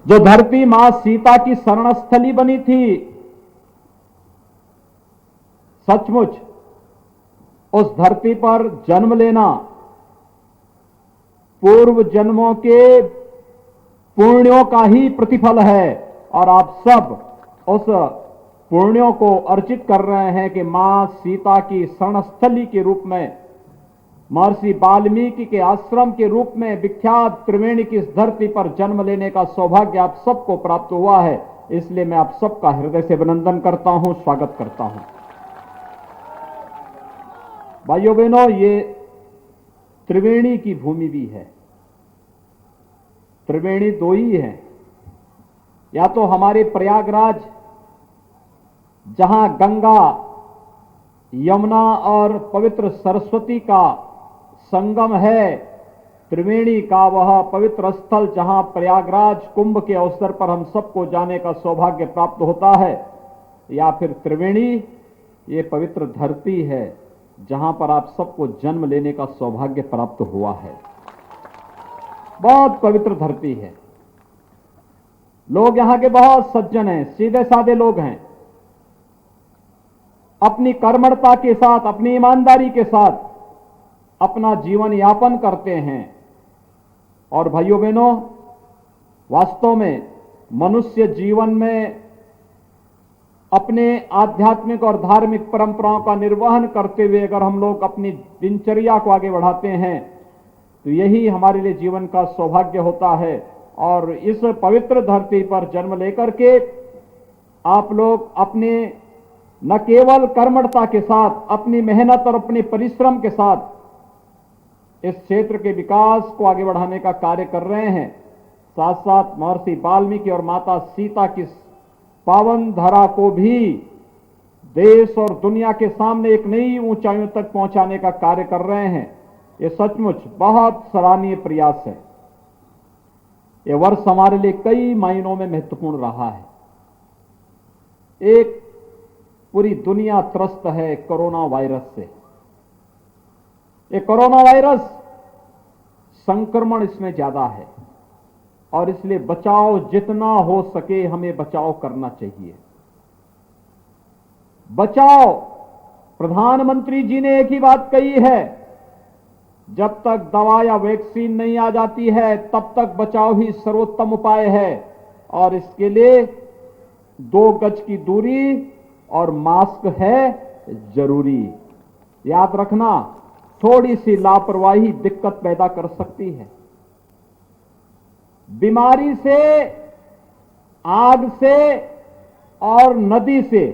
जो धरती मां सीता की शरणस्थली बनी थी, सचमुच उस धरती पर जन्म लेना पूर्व जन्मों के पुण्यों का ही प्रतिफल है। और आप सब उस पुण्यों को अर्जित कर रहे हैं कि मां सीता की शरणस्थली के रूप में, महर्षि वाल्मीकि के आश्रम के रूप में विख्यात त्रिवेणी की इस धरती पर जन्म लेने का सौभाग्य आप सबको प्राप्त हुआ है। इसलिए मैं आप सबका हृदय से अभिनंदन करता हूं, स्वागत करता हूं। भाइयों बहनों, ये त्रिवेणी की भूमि भी है। त्रिवेणी दो ही है, या तो हमारे प्रयागराज जहां गंगा, यमुना और पवित्र सरस्वती का संगम है, त्रिवेणी का वह पवित्र स्थल जहां प्रयागराज कुंभ के अवसर पर हम सबको जाने का सौभाग्य प्राप्त होता है, या फिर त्रिवेणी ये पवित्र धरती है जहां पर आप सबको जन्म लेने का सौभाग्य प्राप्त हुआ है। बहुत पवित्र धरती है। लोग यहां के बहुत सज्जन हैं, सीधे साधे लोग हैं, अपनी कर्मठता के साथ, अपनी ईमानदारी के साथ अपना जीवन यापन करते हैं। और भाइयों बहनों, वास्तव में मनुष्य जीवन में अपने आध्यात्मिक और धार्मिक परंपराओं का निर्वहन करते हुए अगर हम लोग अपनी दिनचर्या को आगे बढ़ाते हैं तो यही हमारे लिए जीवन का सौभाग्य होता है। और इस पवित्र धरती पर जन्म लेकर के आप लोग अपने न केवल कर्मठता के साथ, अपनी मेहनत और अपने परिश्रम के साथ इस क्षेत्र के विकास को आगे बढ़ाने का कार्य कर रहे हैं, साथ साथ महर्षि वाल्मीकि और माता सीता की पावन धरा को भी देश और दुनिया के सामने एक नई ऊंचाइयों तक पहुंचाने का कार्य कर रहे हैं। ये सचमुच बहुत सराहनीय प्रयास है। ये वर्ष हमारे लिए कई मायनों में महत्वपूर्ण रहा है। एक, पूरी दुनिया त्रस्त है कोरोना वायरस से। ये कोरोना वायरस संक्रमण इसमें ज्यादा है और इसलिए बचाव जितना हो सके हमें बचाव करना चाहिए। बचाव, प्रधानमंत्री जी ने एक ही बात कही है, जब तक दवा या वैक्सीन नहीं आ जाती है तब तक बचाव ही सर्वोत्तम उपाय है। और इसके लिए 2 गज की दूरी और मास्क है जरूरी। याद रखना, थोड़ी सी लापरवाही दिक्कत पैदा कर सकती है। बीमारी से, आग से और नदी से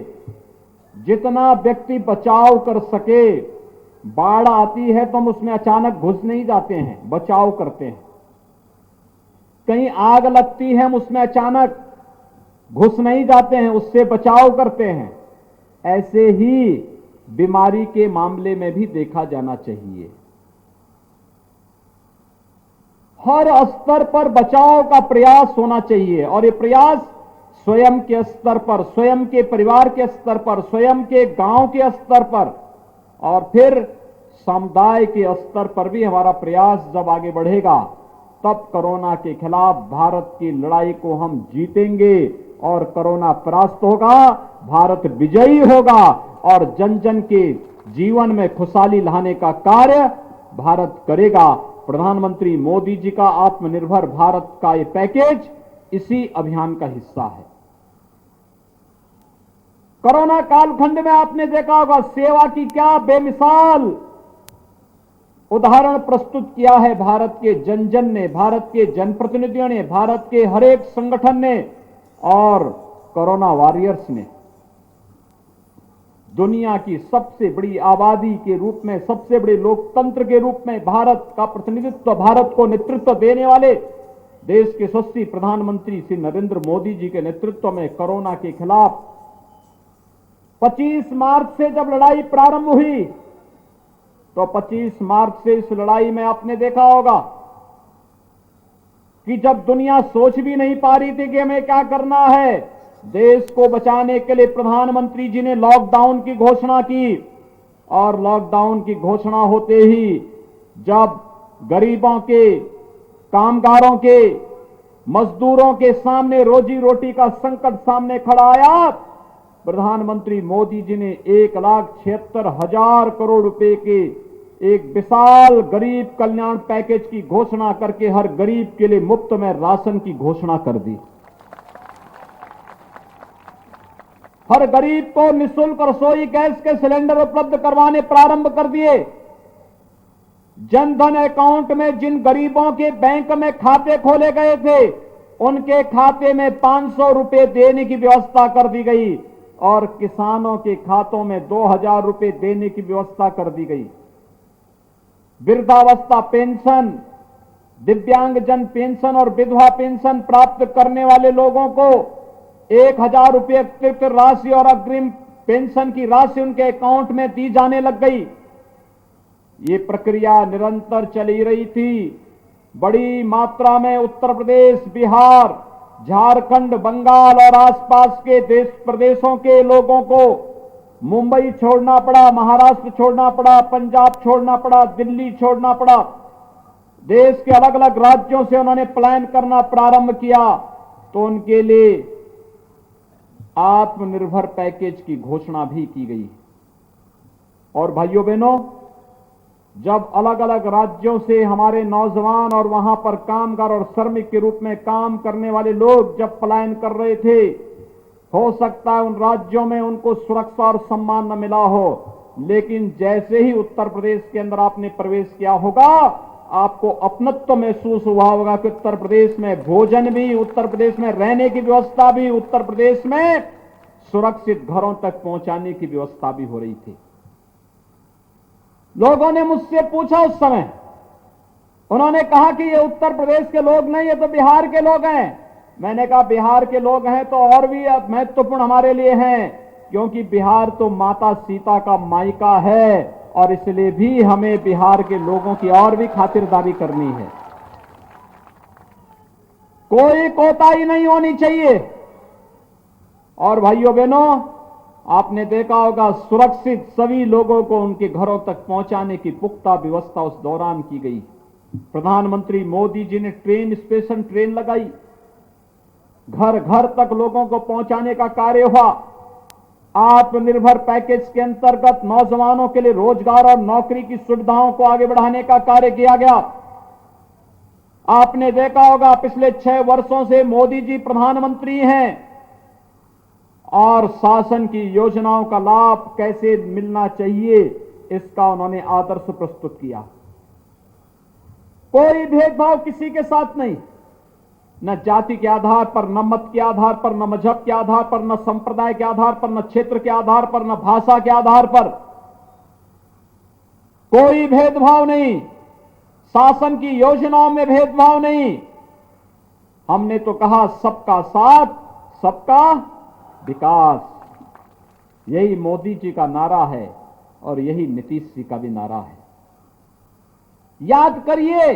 जितना व्यक्ति बचाव कर सके, बाढ़ आती है तो हम उसमें अचानक घुस नहीं जाते हैं, बचाव करते हैं। कहीं आग लगती है, हम उसमें अचानक घुस नहीं जाते हैं, उससे बचाव करते हैं। ऐसे ही बीमारी के मामले में भी देखा जाना चाहिए। हर स्तर पर बचाव का प्रयास होना चाहिए और ये प्रयास स्वयं के स्तर पर, स्वयं के परिवार के स्तर पर, स्वयं के गांव के स्तर पर और फिर समुदाय के स्तर पर भी हमारा प्रयास जब आगे बढ़ेगा तब कोरोना के खिलाफ भारत की लड़ाई को हम जीतेंगे और कोरोना परास्त होगा, भारत विजयी होगा और जन जन के जीवन में खुशहाली लाने का कार्य भारत करेगा। प्रधानमंत्री मोदी जी का आत्मनिर्भर भारत का ये पैकेज इसी अभियान का हिस्सा है। कोरोना कालखंड में आपने देखा होगा सेवा की क्या बेमिसाल उदाहरण प्रस्तुत किया है भारत के जन जन ने, भारत के जनप्रतिनिधियों ने, भारत के हर एक संगठन ने और कोरोना वॉरियर्स ने। दुनिया की सबसे बड़ी आबादी के रूप में, सबसे बड़े लोकतंत्र के रूप में भारत का प्रतिनिधित्व, भारत को नेतृत्व देने वाले देश के यशस्वी प्रधानमंत्री श्री नरेंद्र मोदी जी के नेतृत्व में कोरोना के खिलाफ 25 मार्च से जब लड़ाई प्रारंभ हुई तो 25 मार्च से इस लड़ाई में आपने देखा होगा कि जब दुनिया सोच भी नहीं पा रही थी कि हमें क्या करना है, देश को बचाने के लिए प्रधानमंत्री जी ने लॉकडाउन की घोषणा की और लॉकडाउन की घोषणा होते ही जब गरीबों के, कामगारों के, मजदूरों के सामने रोजी रोटी का संकट सामने खड़ा आया, प्रधानमंत्री मोदी जी ने 1,76,000 करोड़ रुपए के एक विशाल गरीब कल्याण पैकेज की घोषणा करके हर गरीब के लिए मुफ्त में राशन की घोषणा कर दी। हर गरीब को निःशुल्क रसोई गैस के सिलेंडर उपलब्ध करवाने प्रारंभ कर दिए। जनधन अकाउंट में जिन गरीबों के बैंक में खाते खोले गए थे, उनके खाते में 500 रुपए देने की व्यवस्था कर दी गई और किसानों के खातों में 2,000 रुपए देने की व्यवस्था कर दी गई। वृद्धावस्था पेंशन, दिव्यांगजन पेंशन और विधवा पेंशन प्राप्त करने वाले लोगों को 1,000 रुपए अतिरिक्त राशि और अग्रिम पेंशन की राशि उनके अकाउंट में दी जाने लग गई। ये प्रक्रिया निरंतर चली रही थी। बड़ी मात्रा में उत्तर प्रदेश, बिहार, झारखंड, बंगाल और आसपास के देश प्रदेशों के लोगों को मुंबई छोड़ना पड़ा, महाराष्ट्र छोड़ना पड़ा, पंजाब छोड़ना पड़ा, दिल्ली छोड़ना पड़ा। देश के अलग अलग राज्यों से उन्होंने पलायन करना प्रारंभ किया, तो उनके लिए आत्मनिर्भर पैकेज की घोषणा भी की गई। और भाइयों बहनों, जब अलग अलग राज्यों से हमारे नौजवान और वहां पर कामगार और श्रमिक के रूप में काम करने वाले लोग जब पलायन कर रहे थे, हो सकता है उन राज्यों में उनको सुरक्षा और सम्मान न मिला हो, लेकिन जैसे ही उत्तर प्रदेश के अंदर आपने प्रवेश किया होगा, आपको अपनत्व महसूस हुआ होगा कि उत्तर प्रदेश में भोजन भी, उत्तर प्रदेश में रहने की व्यवस्था भी, उत्तर प्रदेश में सुरक्षित घरों तक पहुंचाने की व्यवस्था भी हो रही थी। लोगों ने मुझसे पूछा उस समय, उन्होंने कहा कि ये उत्तर प्रदेश के लोग नहीं, ये तो बिहार के लोग हैं। मैंने कहा बिहार के लोग हैं तो और भी महत्वपूर्ण हमारे लिए हैं, क्योंकि बिहार तो माता सीता का मायका है और इसलिए भी हमें बिहार के लोगों की और भी खातिरदारी करनी है। कोई कोताही नहीं होनी चाहिए। और भाइयों बहनों, आपने देखा होगा सुरक्षित सभी लोगों को उनके घरों तक पहुंचाने की पुख्ता व्यवस्था उस दौरान की गई। प्रधानमंत्री मोदी जी ने स्पेशल ट्रेन लगाई, घर घर तक लोगों को पहुंचाने का कार्य हुआ। आत्मनिर्भर पैकेज के अंतर्गत नौजवानों के लिए रोजगार और नौकरी की सुविधाओं को आगे बढ़ाने का कार्य किया गया। आपने देखा होगा पिछले 6 वर्षों से मोदी जी प्रधानमंत्री हैं और शासन की योजनाओं का लाभ कैसे मिलना चाहिए, इसका उन्होंने आदर्श प्रस्तुत किया। कोई भेदभाव किसी के साथ नहीं, न जाति के आधार पर, न मत के आधार पर, न मजहब के आधार पर, न संप्रदाय के आधार पर, न क्षेत्र के आधार पर, न भाषा के आधार पर। कोई भेदभाव नहीं, शासन की योजनाओं में भेदभाव नहीं। हमने तो कहा सबका साथ, सबका विकास। यही मोदी जी का नारा है और यही नीतीश जी का भी नारा है। याद करिए,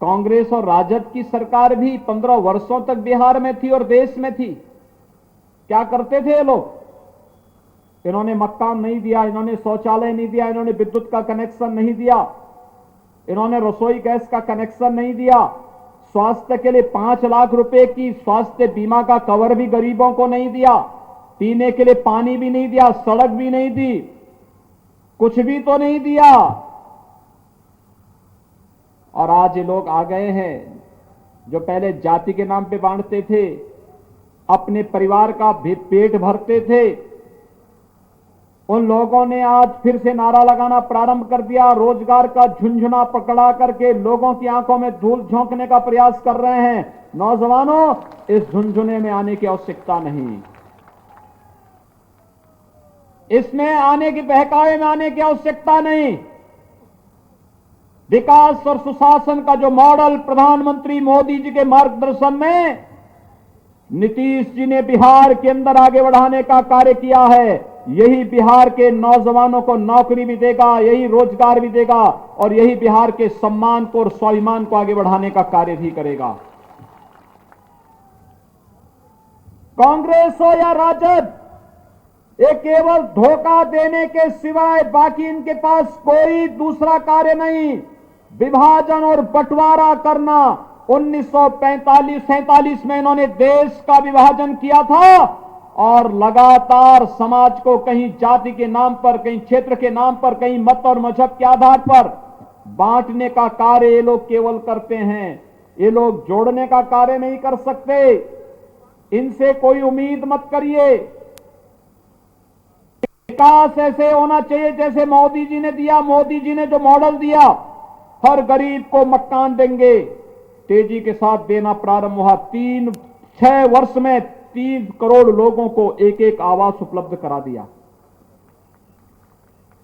कांग्रेस और राजद की सरकार भी 15 वर्षों तक बिहार में थी और देश में थी। क्या करते थे ये लोग? इन्होंने मकान नहीं दिया, इन्होंने शौचालय नहीं दिया, इन्होंने विद्युत का कनेक्शन नहीं दिया, इन्होंने रसोई गैस का कनेक्शन नहीं दिया, स्वास्थ्य के लिए 5 लाख रुपए की स्वास्थ्य बीमा का कवर भी गरीबों को नहीं दिया, पीने के लिए पानी भी नहीं दिया, सड़क भी नहीं दी, कुछ भी तो नहीं दिया। और आज ये लोग आ गए हैं जो पहले जाति के नाम पे बांटते थे, अपने परिवार का पेट भरते थे, उन लोगों ने आज फिर से नारा लगाना प्रारंभ कर दिया। रोजगार का झुंझुना पकड़ा करके लोगों की आंखों में धूल झोंकने का प्रयास कर रहे हैं। नौजवानों, इस झुंझुने में आने की आवश्यकता नहीं, इसमें आने की बहकावे में आने की आवश्यकता नहीं। विकास और सुशासन का जो मॉडल प्रधानमंत्री मोदी जी के मार्गदर्शन में नीतीश जी ने बिहार के अंदर आगे बढ़ाने का कार्य किया है, यही बिहार के नौजवानों को नौकरी भी देगा, यही रोजगार भी देगा और यही बिहार के सम्मान को और स्वाभिमान को आगे बढ़ाने का कार्य भी करेगा। कांग्रेस हो या राजद, ये केवल धोखा देने के सिवाय बाकी इनके पास कोई दूसरा कार्य नहीं। विभाजन और बंटवारा करना। 1945-47 में इन्होंने देश का विभाजन किया था और लगातार समाज को कहीं जाति के नाम पर, कहीं क्षेत्र के नाम पर, कहीं मत और मजहब के आधार पर बांटने का कार्य ये लोग केवल करते हैं। ये लोग जोड़ने का कार्य नहीं कर सकते। इनसे कोई उम्मीद मत करिए। विकास ऐसे होना चाहिए जैसे मोदी जी ने दिया। मोदी जी ने जो मॉडल दिया, हर गरीब को मकान देंगे, तेजी के साथ देना प्रारंभ हुआ। 6 वर्ष में 3 करोड़ लोगों को एक एक आवास उपलब्ध करा दिया।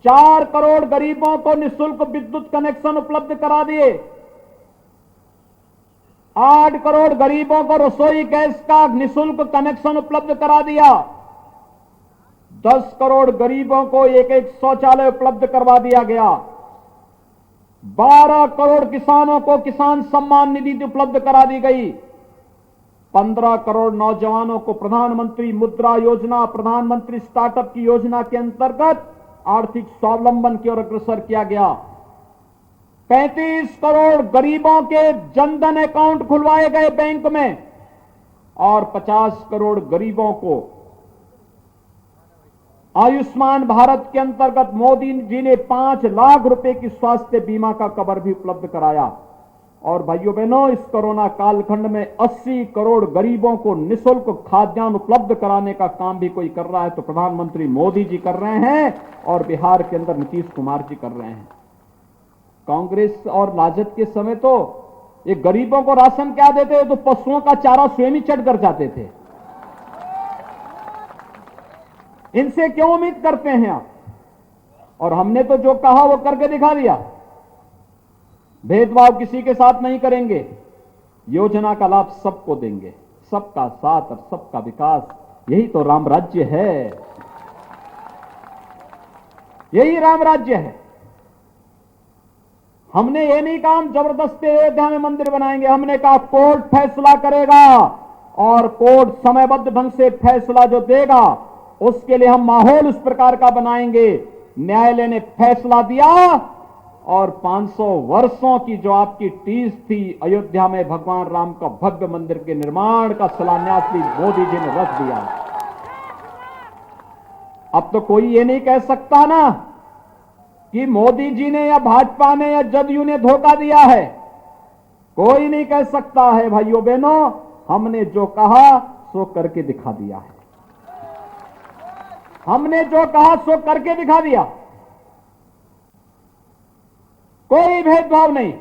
4 करोड़ गरीबों को निःशुल्क विद्युत कनेक्शन उपलब्ध करा दिए। 8 करोड़ गरीबों को रसोई गैस का निःशुल्क कनेक्शन उपलब्ध करा दिया। 10 करोड़ गरीबों को एक एक शौचालय उपलब्ध करवा दिया गया। 12 करोड़ किसानों को किसान सम्मान निधि उपलब्ध करा दी गई। 15 करोड़ नौजवानों को प्रधानमंत्री मुद्रा योजना, प्रधानमंत्री स्टार्टअप की योजना के अंतर्गत आर्थिक स्वावलंबन की ओर अग्रसर किया गया। 35 करोड़ गरीबों के जनधन अकाउंट खुलवाए गए बैंक में और 50 करोड़ गरीबों को आयुष्मान भारत के अंतर्गत मोदी जी ने 5 लाख रुपए की स्वास्थ्य बीमा का कवर भी उपलब्ध कराया। और भाइयों बहनों, इस कोरोना कालखंड में 80 करोड़ गरीबों को निःशुल्क खाद्यान्न उपलब्ध कराने का काम भी कोई कर रहा है तो प्रधानमंत्री मोदी जी कर रहे हैं और बिहार के अंदर नीतीश कुमार जी कर रहे हैं। कांग्रेस और राजद के समय तो ये गरीबों को राशन क्या देते तो पशुओं का चारा स्वयं ही चढ़ कर जाते थे। इनसे क्यों उम्मीद करते हैं आप? और हमने तो जो कहा वो करके दिखा दिया। भेदभाव किसी के साथ नहीं करेंगे, योजना का लाभ सबको देंगे, सबका साथ और सबका विकास, यही तो राम राज्य है। यही राम राज्य है। हमने ये नहीं कहा हम जबरदस्ती अयोध्या में मंदिर बनाएंगे। हमने कहा कोर्ट फैसला करेगा और कोर्ट समयबद्ध ढंग से फैसला जो देगा उसके लिए हम माहौल उस प्रकार का बनाएंगे। न्यायालय ने फैसला दिया और 500 वर्षों की जो आपकी टीस थी अयोध्या में भगवान राम का भव्य मंदिर के निर्माण का शिलान्यास भी मोदी जी ने रख दिया। अब तो कोई ये नहीं कह सकता ना कि मोदी जी ने या भाजपा ने या जदयू ने धोखा दिया है। कोई नहीं कह सकता है। भाइयों बहनों, हमने जो कहा सो करके दिखा दिया है। हमने जो कहा सो करके दिखा दिया। कोई भेदभाव नहीं।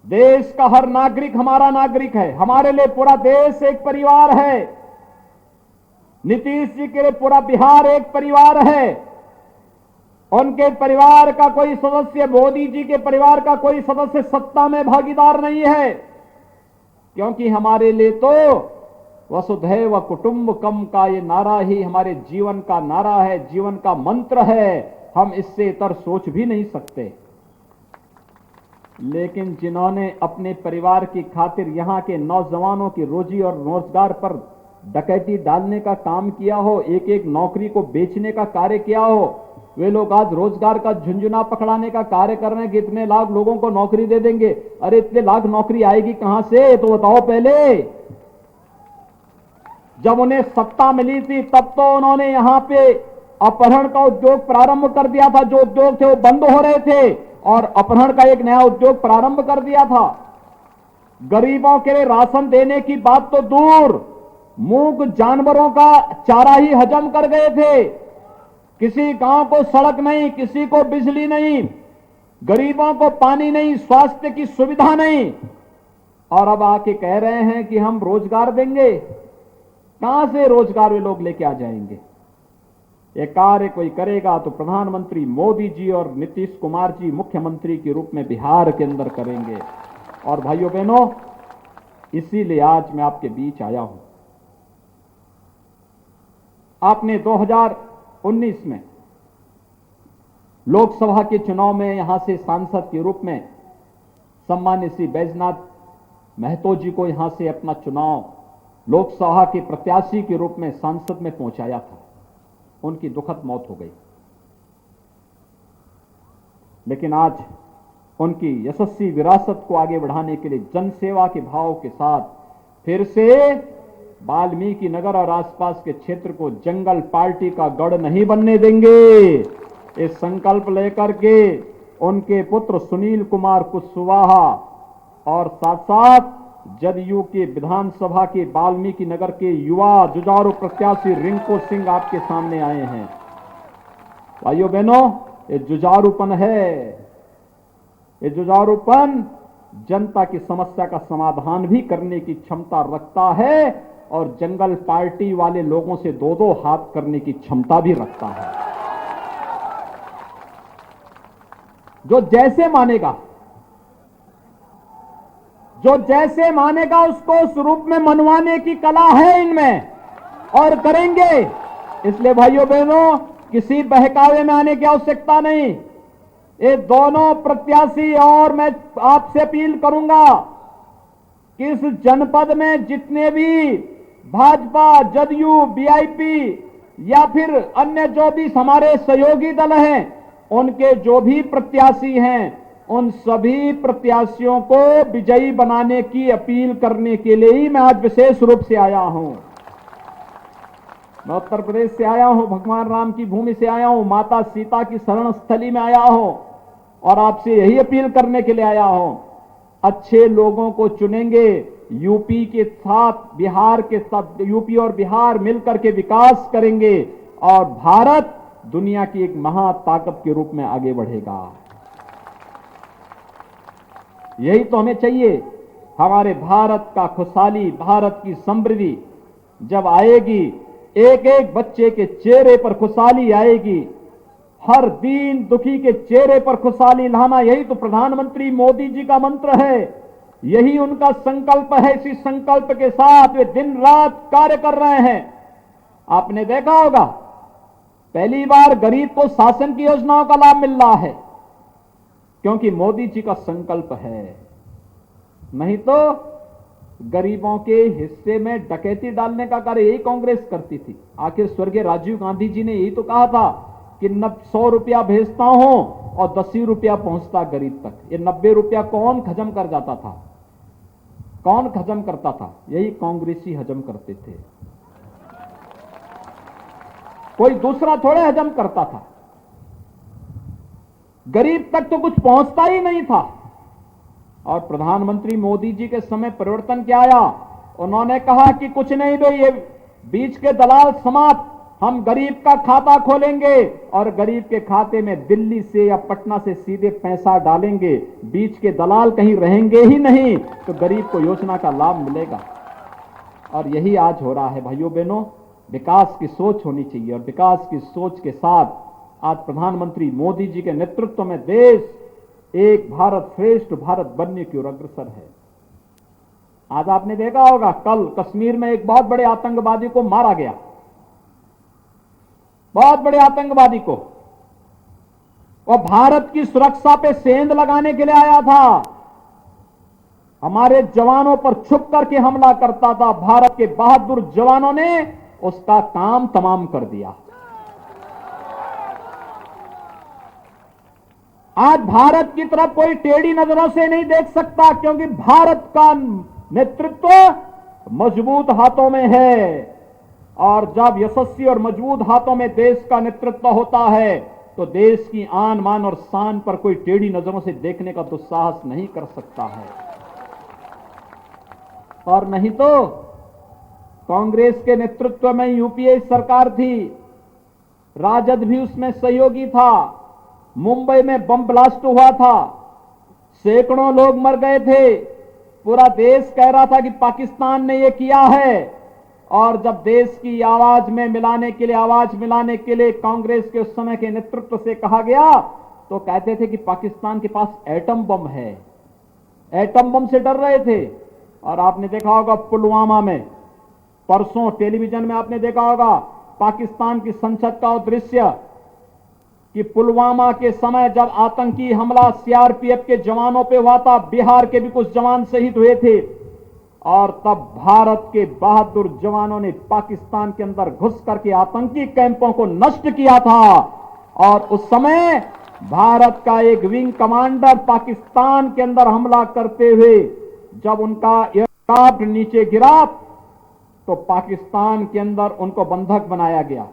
देश का हर नागरिक हमारा नागरिक है। हमारे लिए पूरा देश एक परिवार है। नीतीश जी के लिए पूरा बिहार एक परिवार है। उनके परिवार का कोई सदस्य, मोदी जी के परिवार का कोई सदस्य सत्ता में भागीदार नहीं है, क्योंकि हमारे लिए तो वसुधैव कुटुंबकम का ये नारा ही हमारे जीवन का नारा है, जीवन का मंत्र है। हम इससे इतर सोच भी नहीं सकते। लेकिन जिन्होंने अपने परिवार की खातिर यहां के नौजवानों की रोजी और रोजगार पर डकैती डालने का काम किया हो, एक एक नौकरी को बेचने का कार्य किया हो, वे लोग आज रोजगार का झुंझुना पकड़ाने का कार्य कर रहे हैं कि इतने लाख लोगों को नौकरी दे देंगे। अरे इतने लाख नौकरी आएगी कहां से, तो बताओ पहले। जब उन्हें सत्ता मिली थी तब तो उन्होंने यहां पे अपहरण का उद्योग प्रारंभ कर दिया था। जो उद्योग थे वो बंद हो रहे थे और अपहरण का एक नया उद्योग प्रारंभ कर दिया था। गरीबों के लिए राशन देने की बात तो दूर, मूक जानवरों का चारा ही हजम कर गए थे। किसी गांव को सड़क नहीं, किसी को बिजली नहीं, गरीबों को पानी नहीं, स्वास्थ्य की सुविधा नहीं, और अब आके कह रहे हैं कि हम रोजगार देंगे। कहां से रोजगार वे लोग लेके आ जाएंगे? ये कार्य कोई करेगा तो प्रधानमंत्री मोदी जी और नीतीश कुमार जी मुख्यमंत्री के रूप में बिहार के अंदर करेंगे। और भाइयों बहनों, इसीलिए आज मैं आपके बीच आया हूं। आपने 2019 में लोकसभा के चुनाव में यहां से सांसद के रूप में सम्मान्य श्री बैजनाथ महतो जी को यहां से अपना चुनाव लोकसभा के प्रत्याशी के रूप में सांसद में पहुंचाया था। उनकी दुखद मौत हो गई। लेकिन आज उनकी यशस्वी विरासत को आगे बढ़ाने के लिए जनसेवा के भाव के साथ फिर से वाल्मीकि नगर और आसपास के क्षेत्र को जंगल पार्टी का गढ़ नहीं बनने देंगे। इस संकल्प लेकर के उनके पुत्र सुनील कुमार कुशवाहा और साथ साथ जदयू के विधानसभा के वाल्मीकि नगर के युवा जुझारू प्रत्याशी रिंकू सिंह आपके सामने आए हैं। भाइयों बहनों, ये जुझारूपन है, ये जुझारूपन जनता की समस्या का समाधान भी करने की क्षमता रखता है और जंगल पार्टी वाले लोगों से दो दो हाथ करने की क्षमता भी रखता है। जो जैसे मानेगा, जो जैसे मानेगा उसको उस रूप में मनवाने की कला है इनमें और करेंगे। इसलिए भाइयों बहनों, किसी बहकावे में आने की आवश्यकता नहीं। ये दोनों प्रत्याशी और मैं आपसे अपील करूंगा कि इस जनपद में जितने भी भाजपा, जदयू, बीआईपी या फिर अन्य जो भी हमारे सहयोगी दल हैं, उनके जो भी प्रत्याशी हैं, उन सभी प्रत्याशियों को विजयी बनाने की अपील करने के लिए ही मैं आज विशेष रूप से आया हूं। मैं उत्तर प्रदेश से आया हूं, भगवान राम की भूमि से आया हूं, माता सीता की शरण स्थली में आया हूं और आपसे यही अपील करने के लिए आया हूं। अच्छे लोगों को चुनेंगे, यूपी के साथ बिहार के साथ, यूपी और बिहार मिलकर के विकास करेंगे और भारत दुनिया की एक महाताकत के रूप में आगे बढ़ेगा। यही तो हमें चाहिए। हमारे भारत का खुशहाली, भारत की समृद्धि जब आएगी, एक एक बच्चे के चेहरे पर खुशहाली आएगी, हर दीन दुखी के चेहरे पर खुशहाली लाना, यही तो प्रधानमंत्री मोदी जी का मंत्र है, यही उनका संकल्प है। इसी संकल्प के साथ वे दिन रात कार्य कर रहे हैं। आपने देखा होगा, पहली बार गरीब को शासन की योजनाओं का लाभ मिल रहा है क्योंकि मोदी जी का संकल्प है। नहीं तो गरीबों के हिस्से में डकैती डालने का कार्य यही कांग्रेस करती थी। आखिर स्वर्गीय राजीव गांधी जी ने यही तो कहा था कि 100 रुपया भेजता हूं और 10 ही रुपया पहुंचता गरीब तक। ये 90 रुपया कौन हजम कर जाता था? कौन हजम करता था? यही कांग्रेसी हजम करते थे, कोई दूसरा थोड़े हजम करता था। गरीब तक तो कुछ पहुंचता ही नहीं था। और प्रधानमंत्री मोदी जी के समय परिवर्तन क्या आया? उन्होंने कहा कि कुछ नहीं भाई, ये बीच के दलाल समाप्त, हम गरीब का खाता खोलेंगे और गरीब के खाते में दिल्ली से या पटना से सीधे पैसा डालेंगे, बीच के दलाल कहीं रहेंगे ही नहीं, तो गरीब को योजना का लाभ मिलेगा। और यही आज हो रहा है भाइयों बहनों। विकास की सोच होनी चाहिए और विकास की सोच के साथ आज प्रधानमंत्री मोदी जी के नेतृत्व में देश एक भारत श्रेष्ठ भारत बनने की ओर अग्रसर है। आज आपने देखा होगा, कल कश्मीर में एक बहुत बड़े आतंकवादी को मारा गया, बहुत बड़े आतंकवादी को। वह भारत की सुरक्षा पे सेंध लगाने के लिए आया था, हमारे जवानों पर छुप करके हमला करता था। भारत के बहादुर जवानों ने उसका काम तमाम कर दिया। आज भारत की तरफ कोई टेढ़ी नजरों से नहीं देख सकता क्योंकि भारत का नेतृत्व मजबूत हाथों में है। और जब यशस्वी और मजबूत हाथों में देश का नेतृत्व होता है तो देश की आन मान और शान पर कोई टेढ़ी नजरों से देखने का दुस्साहस नहीं कर सकता है। और नहीं तो कांग्रेस के नेतृत्व में यूपीए सरकार थी, राजद भी उसमें सहयोगी था। मुंबई में बम ब्लास्ट हुआ था, सैकड़ों लोग मर गए थे, पूरा देश कह रहा था कि पाकिस्तान ने यह किया है। और जब देश की आवाज में मिलाने के लिए, आवाज मिलाने के लिए कांग्रेस के उस समय के नेतृत्व से कहा गया तो कहते थे कि पाकिस्तान के पास एटम बम है, एटम बम से डर रहे थे। और आपने देखा होगा पुलवामा में, परसों टेलीविजन में आपने देखा होगा पाकिस्तान की संसद का दृश्य कि पुलवामा के समय जब आतंकी हमला सीआरपीएफ के जवानों पे हुआ था, बिहार के भी कुछ जवान शहीद हुए थे और तब भारत के बहादुर जवानों ने पाकिस्तान के अंदर घुस करके आतंकी कैंपों को नष्ट किया था। और उस समय भारत का एक विंग कमांडर पाकिस्तान के अंदर हमला करते हुए जब उनका एयरक्राफ्ट नीचे गिरा तो पाकिस्तान के अंदर उनको बंधक बनाया गया।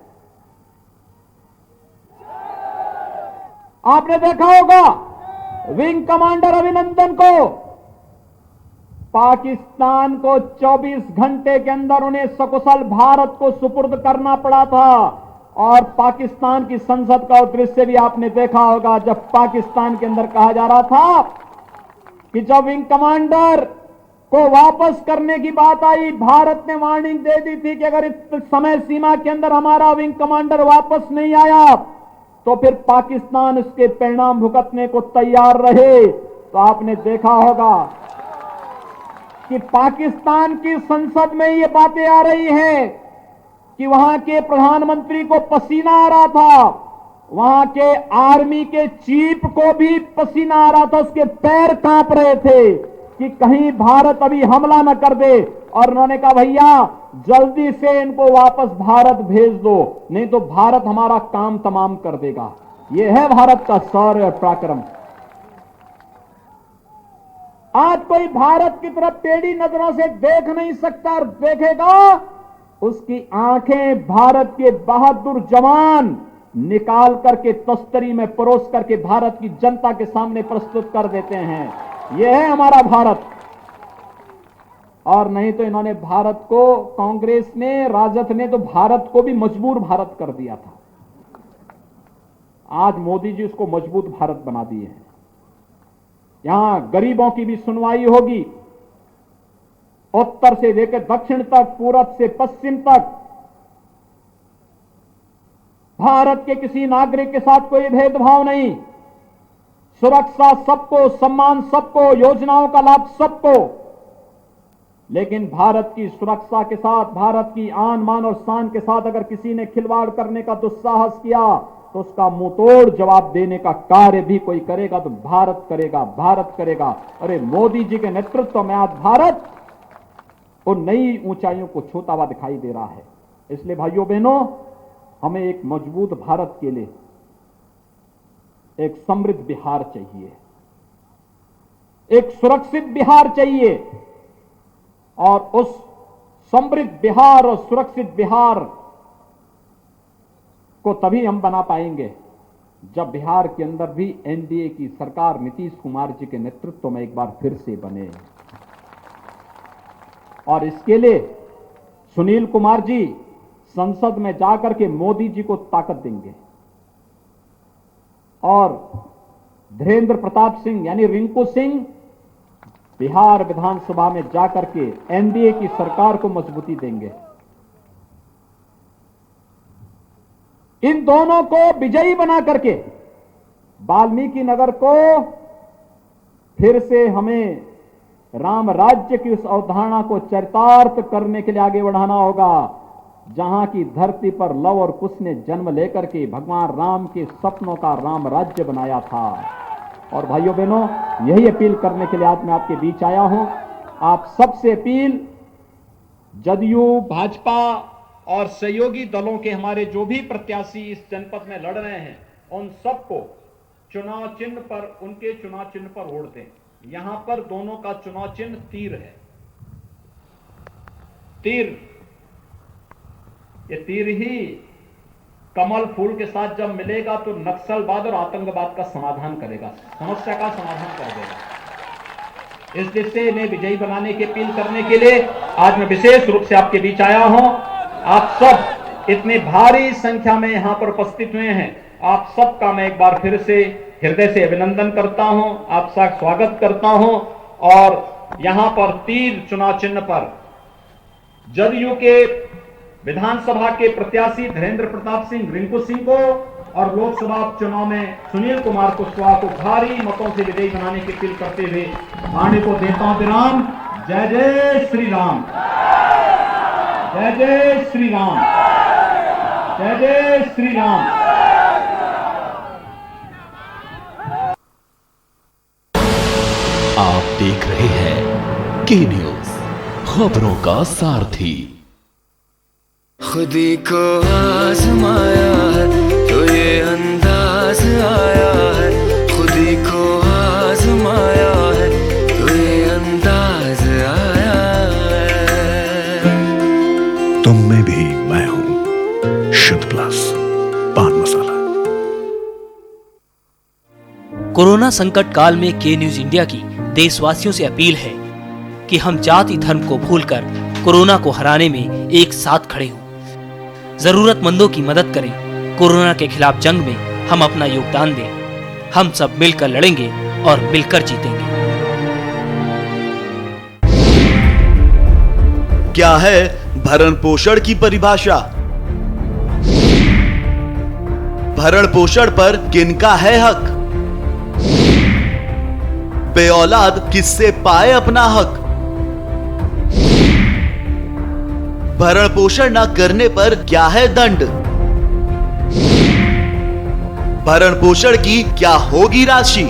आपने देखा होगा विंग कमांडर अभिनंदन को पाकिस्तान को 24 घंटे के अंदर उन्हें सकुशल भारत को सुपुर्द करना पड़ा था। और पाकिस्तान की संसद का दृश्य भी आपने देखा होगा जब पाकिस्तान के अंदर कहा जा रहा था कि जब विंग कमांडर को वापस करने की बात आई, भारत ने वार्निंग दे दी थी कि अगर इस समय सीमा के अंदर हमारा विंग कमांडर वापस नहीं आया तो फिर पाकिस्तान इसके परिणाम भुगतने को तैयार रहे। तो आपने देखा होगा कि पाकिस्तान की संसद में ये बातें आ रही हैं कि वहां के प्रधानमंत्री को पसीना आ रहा था, वहां के आर्मी के चीफ को भी पसीना आ रहा था, उसके पैर कांप रहे थे कि कहीं भारत अभी हमला न कर दे। और उन्होंने कहा भैया जल्दी से इनको वापस भारत भेज दो, नहीं तो भारत हमारा काम तमाम कर देगा। यह है भारत का शौर्य पराक्रम। आज कोई भारत की तरफ टेढ़ी नजरों से देख नहीं सकता, और देखेगा उसकी आंखें भारत के बहादुर जवान निकाल करके तस्तरी में परोस करके भारत की जनता के सामने प्रस्तुत कर देते हैं। यह है हमारा भारत। और नहीं तो इन्होंने भारत को, कांग्रेस ने, राजद ने तो भारत को भी मजबूर भारत कर दिया था। आज मोदी जी उसको मजबूत भारत बना दिए हैं। यहां गरीबों की भी सुनवाई होगी, उत्तर से लेकर दक्षिण तक, पूरब से पश्चिम तक। भारत के किसी नागरिक के साथ कोई भेदभाव नहीं, सुरक्षा सबको, सम्मान सबको, योजनाओं का लाभ सबको। लेकिन भारत की सुरक्षा के साथ, भारत की आन मान और शान के साथ अगर किसी ने खिलवाड़ करने का दुस्साहस किया तो उसका मुंहतोड़ जवाब देने का कार्य भी कोई करेगा तो भारत करेगा, भारत करेगा। अरे मोदी जी के नेतृत्व में आज भारत उन नई ऊंचाइयों को छूता हुआ दिखाई दे रहा है। इसलिए भाइयों बहनों, हमें एक मजबूत भारत के लिए एक समृद्ध बिहार चाहिए, एक सुरक्षित बिहार चाहिए। और उस समृद्ध बिहार और सुरक्षित बिहार को तभी हम बना पाएंगे जब बिहार के अंदर भी एनडीए की सरकार नीतीश कुमार जी के नेतृत्व में एक बार फिर से बने। और इसके लिए सुनील कुमार जी संसद में जाकर के मोदी जी को ताकत देंगे और धीरेन्द्र प्रताप सिंह यानी रिंकू सिंह बिहार विधानसभा में जाकर के एनडीए की सरकार को मजबूती देंगे। इन दोनों को विजयी बना करके वाल्मीकि नगर को फिर से हमें राम राज्य की उस अवधारणा को चरितार्थ करने के लिए आगे बढ़ाना होगा, जहां की धरती पर लव और कुश ने जन्म लेकर के भगवान राम के सपनों का राम राज्य बनाया था। और भाइयों बहनों, यही अपील करने के लिए आज मैं आपके बीच आया हूं। आप सबसे अपील, जदयू, भाजपा और सहयोगी दलों के हमारे जो भी प्रत्याशी इस जनपद में लड़ रहे हैं, उन सबको चुनाव चिन्ह पर, उनके चुनाव चिन्ह पर वोट दें। यहां पर दोनों का चुनाव चिन्ह तीर है। तीर, ये तीर ही कमल फूल के साथ जब मिलेगा तो नक्सलवाद और आतंकवाद का समाधान करेगा, समस्या का समाधान कर देगा। इस दिशा में विजयी बनाने की अपील करने के लिए आज मैं विशेष रूप से आपके बीच आया हूं। आप सब इतने भारी संख्या में यहां पर उपस्थित हुए हैं, आप सबका मैं एक बार फिर से हृदय से अभिनंदन करता हूं, आपका स्वागत करता हूं। और यहां पर तीर चुनाव चिन्ह पर जदयू के विधानसभा के प्रत्याशी धीरेन्द्र प्रताप सिंह रिंकू सिंह को और लोकसभा चुनाव में सुनील कुमार कुशवाहा को भारी मतों से विजयी बनाने की अपील करते हुए वाणी को देता हूं विराम। जय जय श्री राम, जय जय श्री राम, जय जय श्री राम। आप देख रहे हैं के न्यूज, खबरों का सारथी। खुदी को आजमाया है तो ये अंदाज आया है। कोरोना संकट काल में के न्यूज इंडिया की देशवासियों से अपील है कि हम जाति धर्म को भूलकर कोरोना को हराने में एक साथ खड़े हों। जरूरतमंदों की मदद करें। कोरोना के खिलाफ जंग में हम अपना योगदान दें। हम सब मिलकर लड़ेंगे और मिलकर जीतेंगे। क्या है भरण पोषण की परिभाषा? भरण पोषण पर किनका है हक? बेऔलाद किससे पाए अपना हक? भरण पोषण न करने पर क्या है दंड? भरण पोषण की क्या होगी राशि?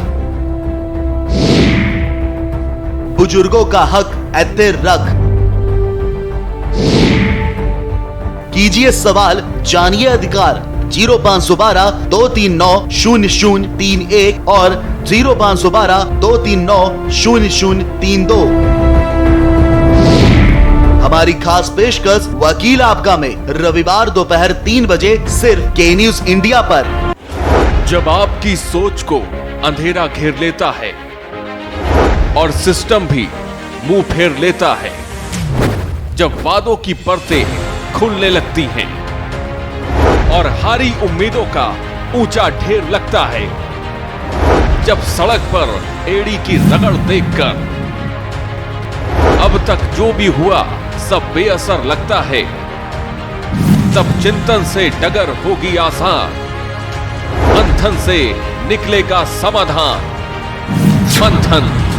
बुजुर्गों का हक ऐते रख। कीजिए सवाल, जानिए अधिकार। 0512 239 0031 और 0512 239 0032। हमारी खास पेशकश वकील आपका में रविवार दोपहर 3 बजे सिर्फ के न्यूज इंडिया पर। जब आपकी सोच को अंधेरा घेर लेता है और सिस्टम भी मुंह फेर लेता है, जब वादों की परतें खुलने लगती हैं और हारी उम्मीदों का ऊंचा ढेर लगता है, जब सड़क पर एड़ी की रगड़ देखकर अब तक जो भी हुआ सब बेअसर लगता है, तब चिंतन से डगर होगी आसान, मंथन से निकलेगा समाधान। मंथन।